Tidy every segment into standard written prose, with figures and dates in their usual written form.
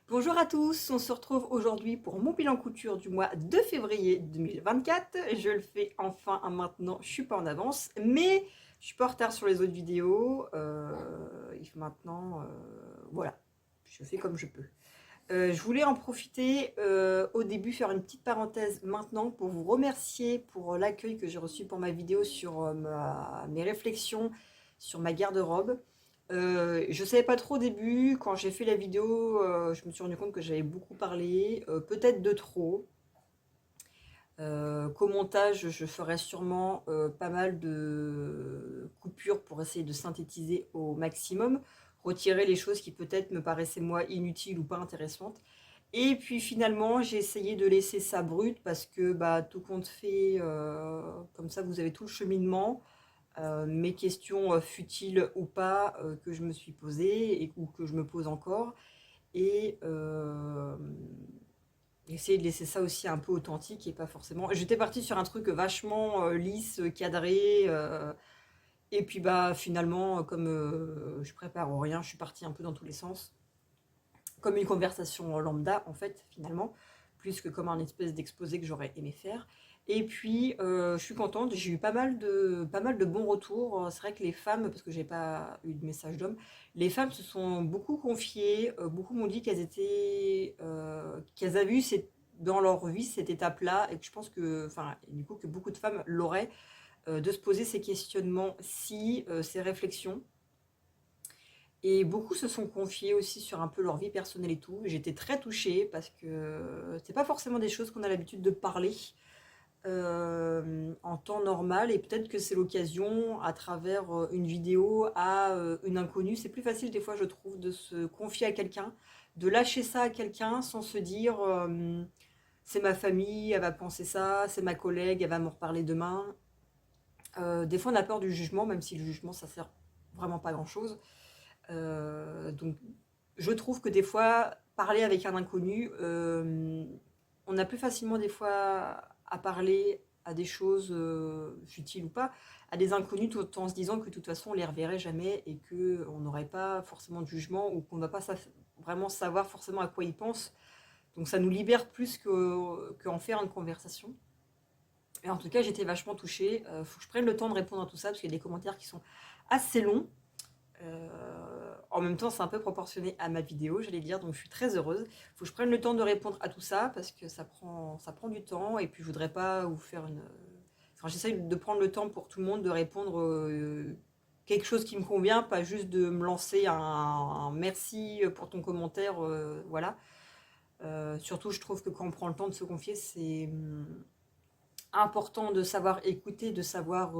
Bonjour à tous, on se retrouve aujourd'hui pour mon bilan couture du mois de février 2024. Je le fais enfin maintenant, je suis pas en avance, mais je suis pas en retard sur les autres vidéos. Maintenant, voilà, je fais comme je peux. Je voulais en profiter au début, faire une petite parenthèse maintenant pour vous remercier pour l'accueil que j'ai reçu pour ma vidéo sur mes réflexions sur ma garde-robe. Je savais pas trop au début, quand j'ai fait la vidéo, je me suis rendu compte que j'avais beaucoup parlé, peut-être de trop. Qu'au montage, je ferai sûrement pas mal de coupures pour essayer de synthétiser au maximum, retirer les choses qui peut-être me paraissaient moi inutiles ou pas intéressantes. Et puis finalement, j'ai essayé de laisser ça brut parce que bah, tout compte fait, comme ça vous avez tout le cheminement, mes questions futiles ou pas que je me suis posées ou que je me pose encore. Et essayer de laisser ça aussi un peu authentique et pas forcément. J'étais partie sur un truc vachement lisse, cadré. Et puis bah finalement, comme je prépare rien, je suis partie un peu dans tous les sens. Comme une conversation lambda en fait, finalement, plus que comme un espèce d'exposé que j'aurais aimé faire. Et puis, je suis contente, j'ai eu pas mal de bons retours. C'est vrai que les femmes, parce que j'ai pas eu de message d'hommes, les femmes se sont beaucoup confiées, beaucoup m'ont dit qu'elles avaient eu dans leur vie cette étape-là, et que je pense que, enfin, du coup, que beaucoup de femmes l'auraient, de se poser ces questionnements, ces réflexions. Et beaucoup se sont confiés aussi sur un peu leur vie personnelle et tout. J'étais très touchée parce que c'est pas forcément des choses qu'on a l'habitude de parler en temps normal. Et peut-être que c'est l'occasion, à travers une vidéo, à une inconnue. C'est plus facile des fois, je trouve, de se confier à quelqu'un, de lâcher ça à quelqu'un sans se dire c'est ma famille, elle va penser ça, c'est ma collègue, elle va m'en reparler demain. Des fois, on a peur du jugement, même si le jugement, ça sert vraiment pas à grand-chose. Donc, je trouve que des fois, parler avec un inconnu, on a plus facilement des fois à parler à des choses futiles ou pas, à des inconnus tout en se disant que de toute façon on les reverrait jamais et qu'on n'aurait pas forcément de jugement ou qu'on ne va pas vraiment savoir forcément à quoi ils pensent. Donc ça nous libère plus qu'en faire une conversation. Et en tout cas, j'étais vachement touchée. Faut que je prenne le temps de répondre à tout ça parce qu'il y a des commentaires qui sont assez longs. En même temps, c'est un peu proportionné à ma vidéo, j'allais dire, donc je suis très heureuse. Il faut que je prenne le temps de répondre à tout ça parce que ça prend du temps et puis je voudrais pas vous faire une. Enfin, j'essaye de prendre le temps pour tout le monde de répondre quelque chose qui me convient, pas juste de me lancer un merci pour ton commentaire, voilà. Surtout, je trouve que quand on prend le temps de se confier, c'est important de savoir écouter, de savoir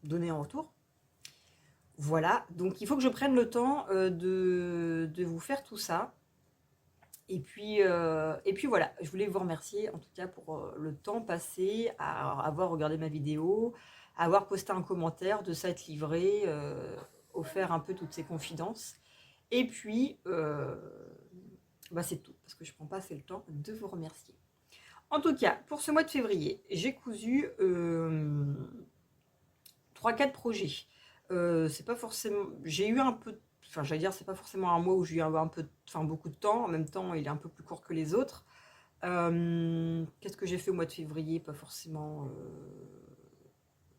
donner en retour. Voilà, donc il faut que je prenne le temps de vous faire tout ça. Et puis voilà, je voulais vous remercier en tout cas pour le temps passé à avoir regardé ma vidéo, à avoir posté un commentaire, de s'être livré, offert un peu toutes ces confidences. Et puis, bah c'est tout, parce que je ne prends pas assez le temps de vous remercier. En tout cas, pour ce mois de février, j'ai cousu 3-4 projets. C'est pas forcément. J'ai eu un peu. Enfin, j'allais dire, c'est pas forcément un mois où j'ai eu un peu, enfin, beaucoup de temps. En même temps, il est un peu plus court que les autres. Qu'est-ce que j'ai fait au mois de février? Pas forcément.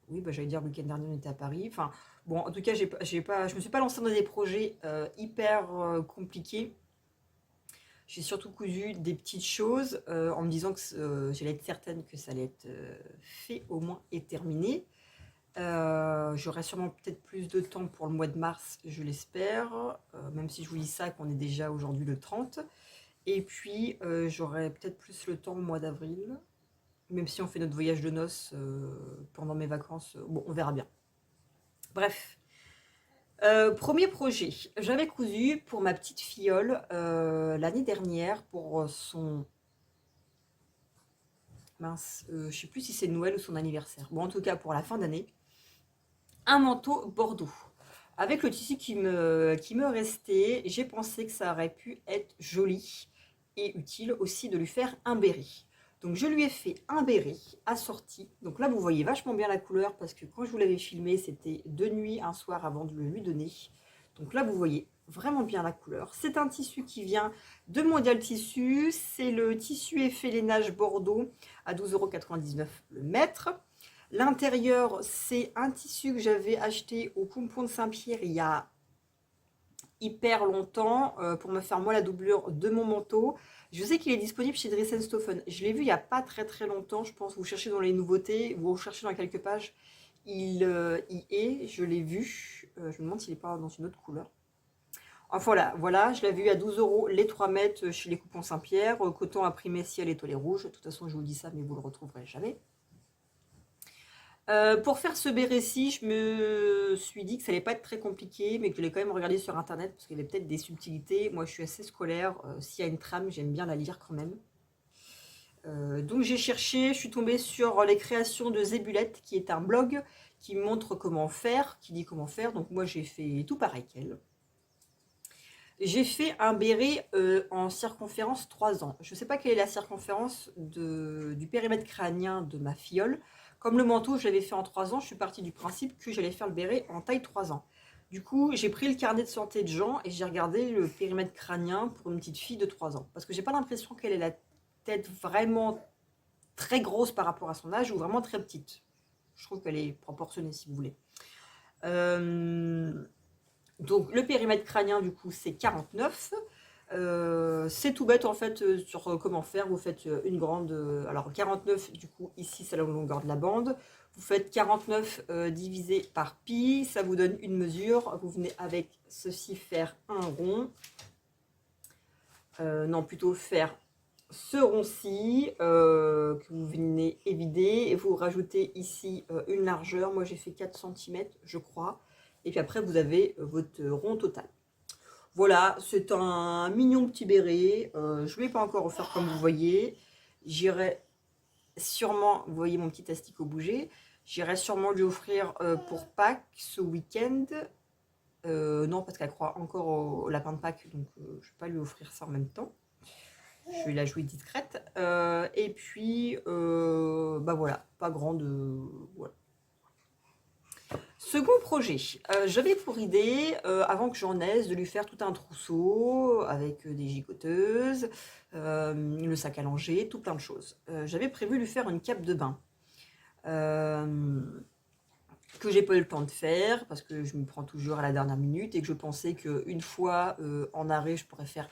Oui, bah, j'allais dire, le week-end dernier, on était à Paris. Enfin, bon, en tout cas, je me suis pas lancée dans des projets hyper compliqués. J'ai surtout cousu des petites choses en me disant que j'allais être certaine que ça allait être fait au moins et terminé. J'aurai sûrement peut-être plus de temps pour le mois de mars, je l'espère, même si je vous dis ça qu'on est déjà aujourd'hui le 30. Et puis j'aurai peut-être plus le temps le mois d'avril, même si on fait notre voyage de noces pendant mes vacances. Bon, on verra bien. Bref. Premier projet, j'avais cousu pour ma petite filleule l'année dernière pour son... Mince, je sais plus si c'est Noël ou son anniversaire. Bon, en tout cas, pour la fin d'année, un manteau bordeaux. Avec le tissu qui me restait, j'ai pensé que ça aurait pu être joli et utile aussi de lui faire un béret. Donc je lui ai fait un béret assorti. Donc là vous voyez vachement bien la couleur parce que quand je vous l'avais filmé, c'était de nuit, un soir avant de le lui donner. Donc là, vous voyez vraiment bien la couleur. C'est un tissu qui vient de Mondial Tissu. C'est le tissu effet lainage Bordeaux à 12,99 € le mètre. L'intérieur, c'est un tissu que j'avais acheté au Pompon de Saint-Pierre il y a hyper longtemps pour me faire moi la doublure de mon manteau. Je sais qu'il est disponible chez Dries & Stephen. Je l'ai vu il n'y a pas très longtemps, je pense. Vous cherchez dans les nouveautés, vous cherchez dans quelques pages, il y est, je l'ai vu. Je me demande s'il n'est pas dans une autre couleur. Enfin voilà, je l'avais eu à 12 € les 3 mètres chez les Coupons Saint-Pierre, coton imprimé ciel étoilé rouge. De toute façon, je vous dis ça, mais vous le retrouverez jamais. Pour faire ce béret-ci, je me suis dit que ça allait pas être très compliqué, mais que je l'ai quand même regardé sur internet parce qu'il y avait peut-être des subtilités. Moi, je suis assez scolaire. S'il y a une trame, j'aime bien la lire quand même. Donc j'ai cherché, je suis tombée sur les créations de Zébulette, qui est un blog qui montre comment faire, qui dit comment faire. Donc moi, j'ai fait tout pareil qu'elle. J'ai fait un béret en circonférence 3 ans. Je ne sais pas quelle est la circonférence du périmètre crânien de ma fiole. Comme le manteau, je l'avais fait en 3 ans, je suis partie du principe que j'allais faire le béret en taille 3 ans. Du coup, j'ai pris le carnet de santé de Jean et j'ai regardé le périmètre crânien pour une petite fille de 3 ans. Parce que j'ai pas l'impression qu'elle ait la tête vraiment très grosse par rapport à son âge ou vraiment très petite. Je trouve qu'elle est proportionnée, si vous voulez. Donc le périmètre crânien, du coup, c'est 49. C'est tout bête en fait sur comment faire. Vous faites une grande... alors 49, du coup, ici, c'est la longueur de la bande. Vous faites 49 divisé par pi, ça vous donne une mesure. Vous venez avec ceci faire un rond. Non, plutôt faire ce rond-ci que vous venez évider. Et vous rajoutez ici une largeur. Moi, j'ai fait 4 cm, je crois. Et puis après, vous avez votre rond total. Voilà, c'est un mignon petit béret. Je ne l'ai pas encore offert comme vous voyez. J'irai sûrement, vous voyez mon petit asticot bouger, j'irai sûrement lui offrir pour Pâques ce week-end. Non, parce qu'elle croit encore au lapin de Pâques, donc je ne vais pas lui offrir ça en même temps. Je vais la jouer discrète. Et puis, bah voilà, pas grande. Voilà. Second projet, j'avais pour idée, avant que j'en aise, de lui faire tout un trousseau avec des gigoteuses, le sac à langer, tout plein de choses. J'avais prévu lui faire une cape de bain, que j'ai pas eu le temps de faire parce que je me prends toujours à la dernière minute et que je pensais qu'une fois en arrêt, je pourrais faire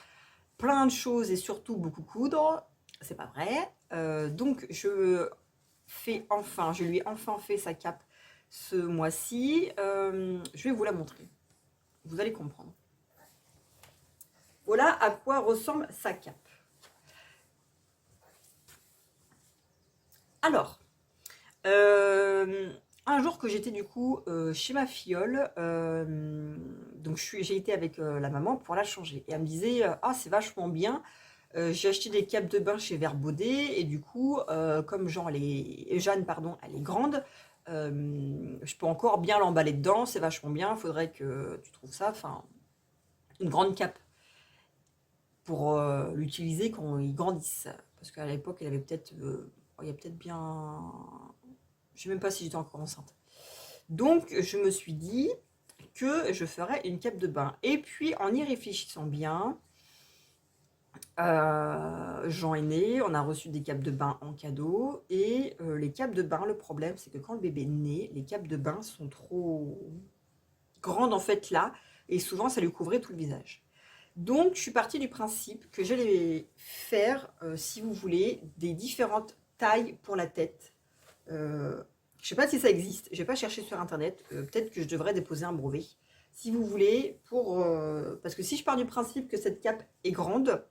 plein de choses et surtout beaucoup coudre. C'est pas vrai. Donc je lui ai enfin fait sa cape ce mois-ci. Je vais vous la montrer. Vous allez comprendre. Voilà à quoi ressemble sa cape. Alors, un jour que j'étais du coup chez ma fiole, donc j'ai été avec la maman pour la changer. Et elle me disait, ah c'est vachement bien. J'ai acheté des capes de bain chez Verbaudet et du coup, comme Jeanne, elle est grande, je peux encore bien l'emballer dedans, c'est vachement bien, il faudrait que tu trouves ça, enfin, une grande cape pour l'utiliser quand ils grandissent. Parce qu'à l'époque, elle avait peut-être, il y a peut-être bien, je sais même pas si j'étais encore enceinte. Donc, je me suis dit que je ferais une cape de bain. Et puis, en y réfléchissant bien, Jean est né, on a reçu des capes de bain en cadeau. Et les capes de bain, le problème, c'est que quand le bébé naît, les capes de bain sont trop grandes en fait là. Et souvent, ça lui couvrait tout le visage. Donc, je suis partie du principe que j'allais faire, si vous voulez, des différentes tailles pour la tête. Je ne sais pas si ça existe, je n'ai pas cherché sur internet, peut-être que je devrais déposer un brevet. Si vous voulez, parce que si je pars du principe que cette cape est grande,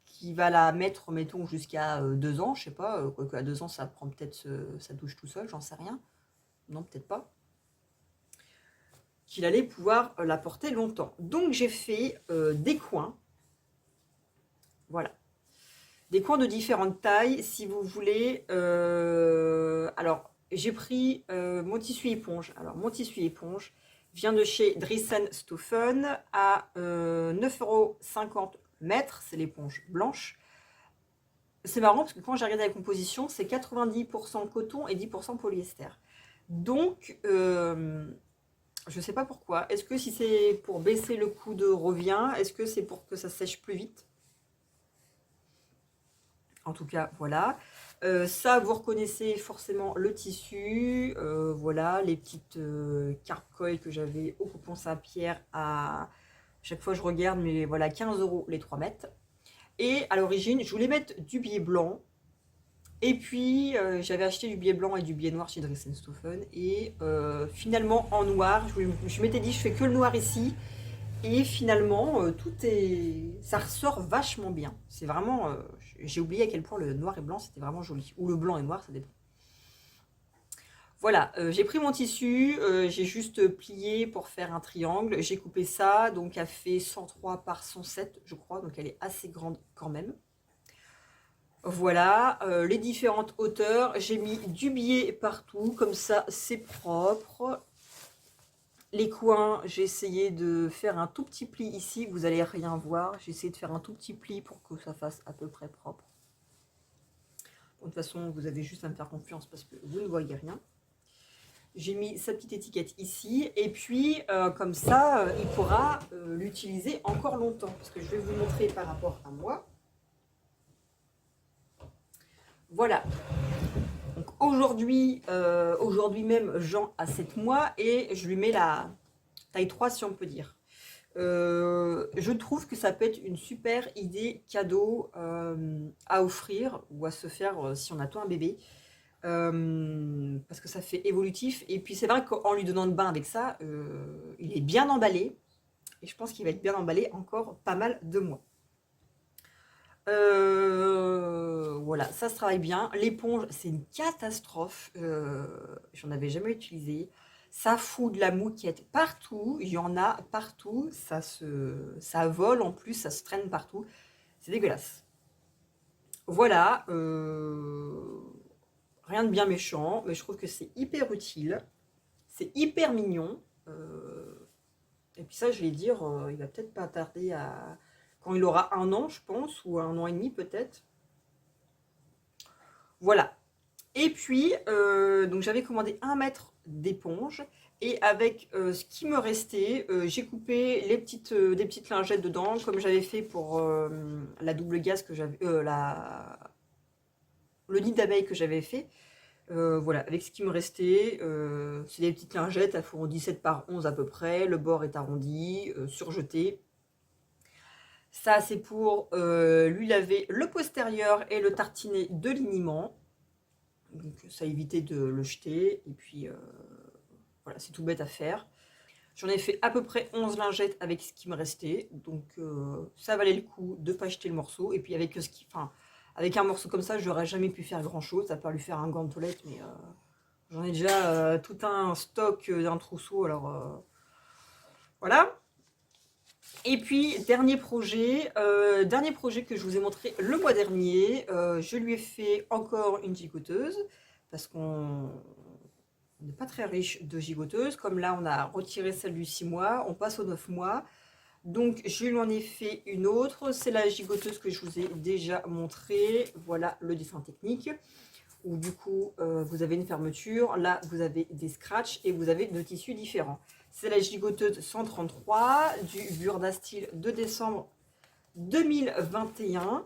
qui va la mettre, mettons, jusqu'à 2 ans, je sais pas, quoique à 2 ans, ça prend peut-être, ça douche tout seul, j'en sais rien. Non, peut-être pas. Qu'il allait pouvoir la porter longtemps. Donc, j'ai fait des coins. Voilà. Des coins de différentes tailles, si vous voulez. Alors, j'ai pris mon tissu éponge. Alors, mon tissu éponge vient de chez Dries & Stephen à 9,50 € mètre. C'est l'éponge blanche. C'est marrant parce que quand j'ai regardé la composition, c'est 90% coton et 10% polyester. Donc, Je sais pas pourquoi. Est-ce que si c'est pour baisser le coût de revient? Est-ce que c'est pour que ça sèche plus vite? En tout cas, voilà. Ça, vous reconnaissez forcément le tissu. Voilà, les petites cartes coil que j'avais au Coupon Saint-Pierre à... Chaque fois, je regarde, mais voilà, 15 € les 3 mètres. Et à l'origine, je voulais mettre du billet blanc. Et puis, j'avais acheté du billet blanc et du billet noir chez Dressenstoffen. Et finalement, en noir, je m'étais dit, je fais que le noir ici. Et finalement, ça ressort vachement bien. C'est vraiment... j'ai oublié à quel point le noir et blanc, c'était vraiment joli. Ou le blanc et noir, ça dépend. Voilà, j'ai pris mon tissu, j'ai juste plié pour faire un triangle. J'ai coupé ça, donc elle fait 103 par 107, je crois. Donc elle est assez grande quand même. Voilà, les différentes hauteurs. J'ai mis du biais partout, comme ça c'est propre. Les coins, j'ai essayé de faire un tout petit pli ici, vous allez rien voir. J'ai essayé de faire un tout petit pli pour que ça fasse à peu près propre. De toute façon, vous avez juste à me faire confiance parce que vous ne voyez rien. J'ai mis sa petite étiquette ici. Et puis, comme ça, il pourra l'utiliser encore longtemps. Parce que je vais vous montrer par rapport à moi. Voilà. Donc aujourd'hui même, Jean a 7 mois et je lui mets la taille 3 si on peut dire. Je trouve que ça peut être une super idée cadeau à offrir ou à se faire si on attend un bébé. Parce que ça fait évolutif. Et puis c'est vrai qu'en lui donnant le bain avec ça, il est bien emballé. Et je pense qu'il va être bien emballé encore pas mal de mois. Voilà, ça se travaille bien. L'éponge, c'est une catastrophe. J'en avais jamais utilisé. Ça fout de la mouquette partout. Il y en a partout. Ça vole en plus, ça se traîne partout. C'est dégueulasse. Voilà. Rien de bien méchant, mais je trouve que c'est hyper utile. C'est hyper mignon. Et puis ça, je vais dire, il va peut-être pas tarder à... Quand il aura 1 an, je pense, ou 1 an et demi peut-être. Voilà. Et puis, donc j'avais commandé 1 mètre d'éponge. Et avec ce qui me restait, j'ai coupé des petites lingettes dedans, comme j'avais fait pour la double gaze que j'avais... le nid d'abeille que j'avais fait. Voilà, avec ce qui me restait, c'est des petites lingettes, elles font 17 par 11 à peu près, le bord est arrondi, surjeté. Ça, c'est pour lui laver le postérieur et le tartiner de liniment. Donc ça évitait de le jeter. Et puis voilà, c'est tout bête à faire. J'en ai fait à peu près 11 lingettes avec ce qui me restait. Donc ça valait le coup de ne pas jeter le morceau. Et puis avec un morceau comme ça, j'aurais jamais pu faire grand chose, à part lui faire un gant de toilette. Mais j'en ai déjà tout un stock d'un trousseau. Alors voilà. Et puis, dernier projet que je vous ai montré le mois dernier, je lui ai fait encore une gigoteuse, parce qu'on n'est pas très riche de gigoteuses. Comme là, on a retiré celle du 6 mois, on passe aux 9 mois. Donc, je lui en ai fait une autre. C'est la gigoteuse que je vous ai déjà montrée. Voilà le dessin technique. Où du coup, vous avez une fermeture. Là, vous avez des scratchs et vous avez deux tissus différents. C'est la gigoteuse 133 du Burda Style de décembre 2021.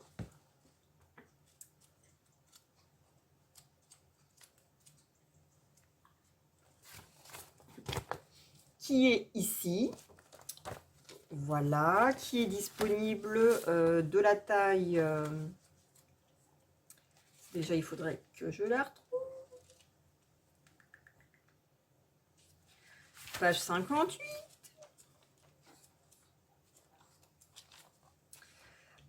Qui est ici. Voilà, qui est disponible de la taille... déjà, il faudrait que je la retrouve. Page 58.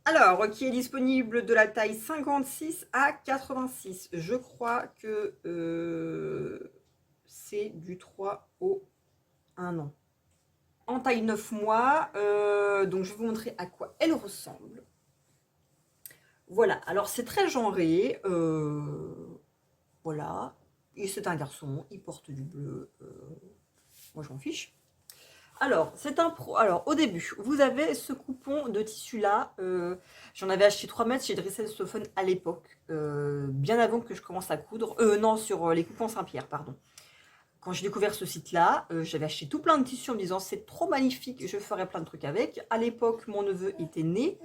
Alors, qui est disponible de la taille 56 à 86. Je crois que c'est du 3 au 1 an. En taille 9 mois, donc je vais vous montrer à quoi elle ressemble. Voilà, alors c'est très genré. Voilà, et c'est un garçon, il porte du bleu. Moi, je m'en fiche. Alors, Alors, au début, vous avez ce coupon de tissu là. J'en avais acheté 3 mètres chez Dressenstoffen à l'époque, bien avant que je commence à coudre. Non, sur les coupons Saint-Pierre, pardon. quand j'ai découvert ce site-là, j'avais acheté tout plein de tissus en me disant c'est trop magnifique, je ferai plein de trucs avec. À l'époque, mon neveu était né.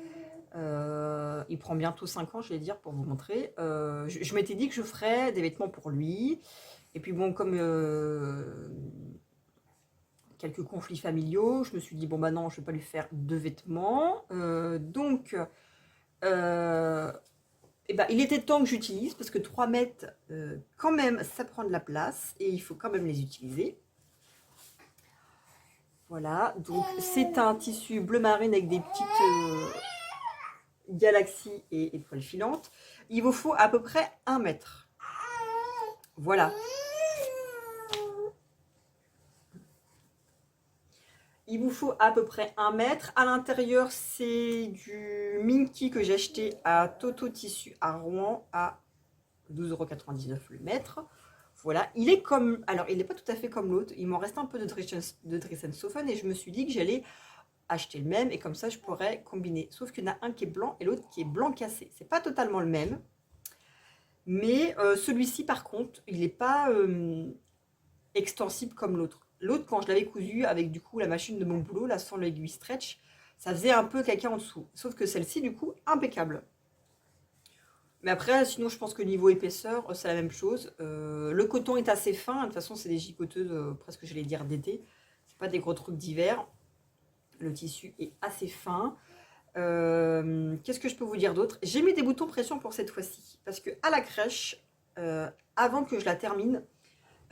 Il prend bientôt 5 ans, je vais dire, pour vous montrer. Je m'étais dit que je ferais des vêtements pour lui. Et puis bon, comme quelques conflits familiaux, je me suis dit, bon bah non, je ne vais pas lui faire de vêtements. Et ben, il était temps que j'utilise, parce que 3 mètres, quand même, ça prend de la place, et il faut quand même les utiliser. Voilà, donc c'est un tissu bleu marine avec des petites galaxies et étoiles filantes. Il vous faut à peu près 1 mètre. Voilà. Il vous faut à peu près 1 mètre. À l'intérieur, c'est du Minky que j'ai acheté à Toto Tissu à Rouen à 12,99 € le mètre. Voilà, il est comme... Alors, il n'est pas tout à fait comme l'autre. Il m'en reste un peu de Dresden-Sofen et je me suis dit que j'allais acheter le même et comme ça, je pourrais combiner. Sauf qu'il y en a un qui est blanc et l'autre qui est blanc cassé. C'est pas totalement le même. Mais celui-ci, par contre, il n'est pas extensible comme l'autre. L'autre, quand je l'avais cousu avec du coup la machine de mon boulot, là sans l'aiguille stretch, ça faisait un peu caca en dessous. Sauf que celle-ci, du coup, impeccable. Mais après, sinon, je pense que niveau épaisseur, c'est la même chose. Le coton est assez fin. De toute façon, c'est des gicoteuses, presque j'allais dire d'été. C'est pas des gros trucs d'hiver. Le tissu est assez fin. Qu'est-ce que je peux vous dire d'autre? J'ai mis des boutons pression pour cette fois-ci. Parce que à la crèche, avant que je la termine,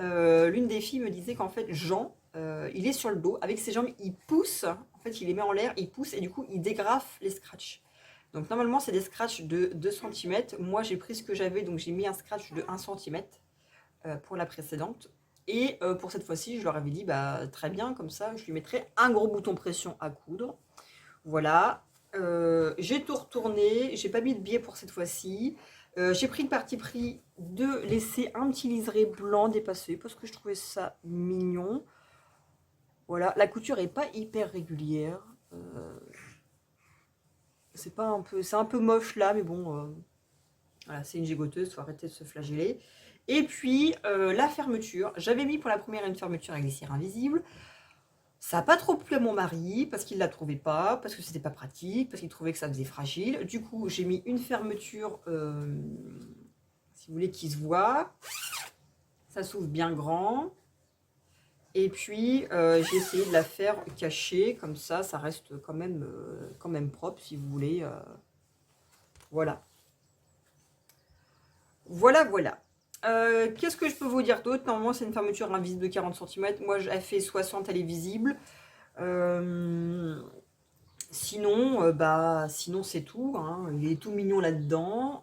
l'une des filles me disait qu'en fait, Jean, il est sur le dos. Avec ses jambes, il pousse. En fait, il les met en l'air, il pousse et du coup, il dégrafe les scratchs. Donc normalement, c'est des scratchs de 2 cm. Moi, j'ai pris ce que j'avais, donc j'ai mis un scratch de 1 cm pour la précédente. Et pour cette fois-ci, je leur avais dit, bah très bien, comme ça, je lui mettrai un gros bouton pression à coudre. Voilà. J'ai tout retourné, j'ai pas mis de biais pour cette fois-ci. J'ai pris le parti pris de laisser un petit liseré blanc dépasser parce que je trouvais ça mignon. Voilà, la couture est pas hyper régulière. C'est un peu moche là, mais bon, voilà, c'est une gigoteuse, faut arrêter de se flageller. Et puis la fermeture, j'avais mis pour la première une fermeture avec des cires invisibles. Ça n'a pas trop plu à mon mari parce qu'il ne la trouvait pas, parce que c'était pas pratique, parce qu'il trouvait que ça faisait fragile. Du coup, j'ai mis une fermeture, si vous voulez, qui se voit. Ça s'ouvre bien grand. Et puis, j'ai essayé de la faire cachée, comme ça reste quand même propre, si vous voulez. Voilà. Voilà, voilà. Qu'est-ce que je peux vous dire d'autre? Normalement, c'est une fermeture invisible de 40 cm. Moi, elle fait 60, elle est visible. Sinon, sinon c'est tout, hein. Il est tout mignon là-dedans,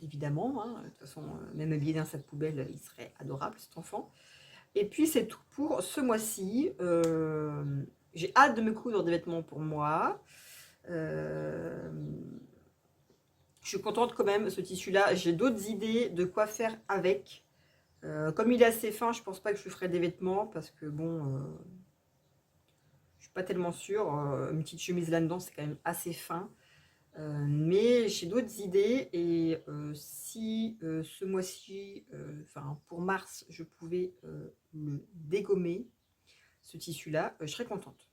évidemment, hein. De toute façon, même habillé d'un sac poubelle, il serait adorable cet enfant. Et puis c'est tout pour ce mois-ci. J'ai hâte de me coudre des vêtements pour moi. Je suis contente quand même, ce tissu-là. J'ai d'autres idées de quoi faire avec. Comme il est assez fin, je pense pas que je lui ferai des vêtements parce que bon, je suis pas tellement sûre. Une petite chemise là-dedans, c'est quand même assez fin. Mais j'ai d'autres idées et si ce mois-ci, enfin pour mars, je pouvais le dégommer, ce tissu-là, je serais contente.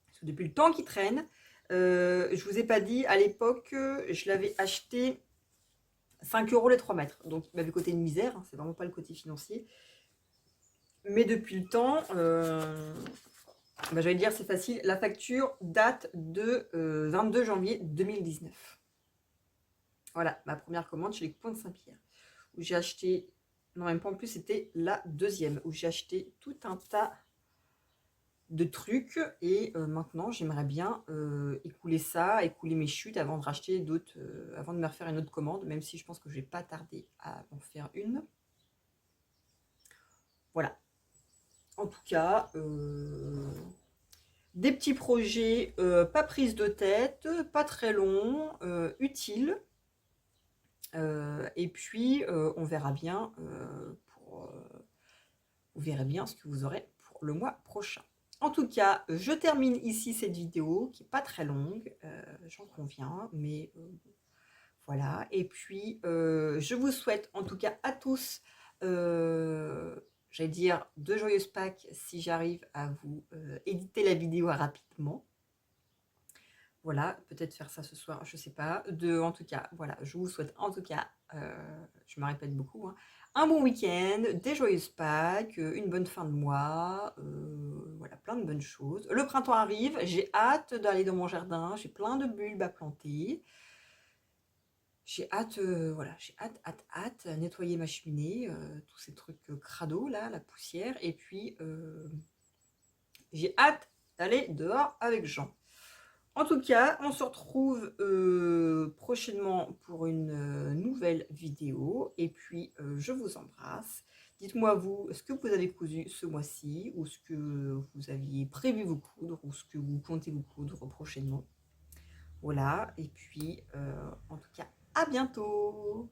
Parce que depuis le temps qu'il traîne, je vous ai pas dit, à l'époque, je l'avais acheté 5 € les 3 mètres. Donc il m'avait coûté une misère, hein, c'est vraiment pas le côté financier. Mais depuis le temps, j'allais dire c'est facile, la facture date de 22 janvier 2019. Voilà, ma première commande chez les Coupons de Saint-Pierre. Où j'ai acheté, non même pas en plus, c'était la deuxième, où j'ai acheté tout un tas de trucs. Et maintenant, j'aimerais bien écouler ça, écouler mes chutes avant de racheter d'autres, avant de me refaire une autre commande, même si je pense que je vais pas tarder à en faire une. Voilà. En tout cas, des petits projets, pas prise de tête, pas très longs, utiles. Et puis, on verra bien, vous verrez bien ce que vous aurez pour le mois prochain. En tout cas, je termine ici cette vidéo qui n'est pas très longue, j'en conviens, mais voilà. Et puis, je vous souhaite en tout cas à tous J'allais dire de joyeuses Pâques si j'arrive à vous éditer la vidéo rapidement. Voilà, peut-être faire ça ce soir, je sais pas. En tout cas, voilà, je vous souhaite en tout cas, je me répète beaucoup, hein, un bon week-end, des joyeuses Pâques, une bonne fin de mois, voilà, plein de bonnes choses. Le printemps arrive, j'ai hâte d'aller dans mon jardin, j'ai plein de bulbes à planter. J'ai hâte, voilà, j'ai hâte, nettoyer ma cheminée, tous ces trucs crado là, la poussière, et puis j'ai hâte d'aller dehors avec Jean. En tout cas, on se retrouve prochainement pour une nouvelle vidéo. Et puis, je vous embrasse. Dites-moi vous, ce que vous avez cousu ce mois-ci, ou ce que vous aviez prévu vous coudre, ou ce que vous comptez vous coudre prochainement. Voilà, et puis, en tout cas, à bientôt!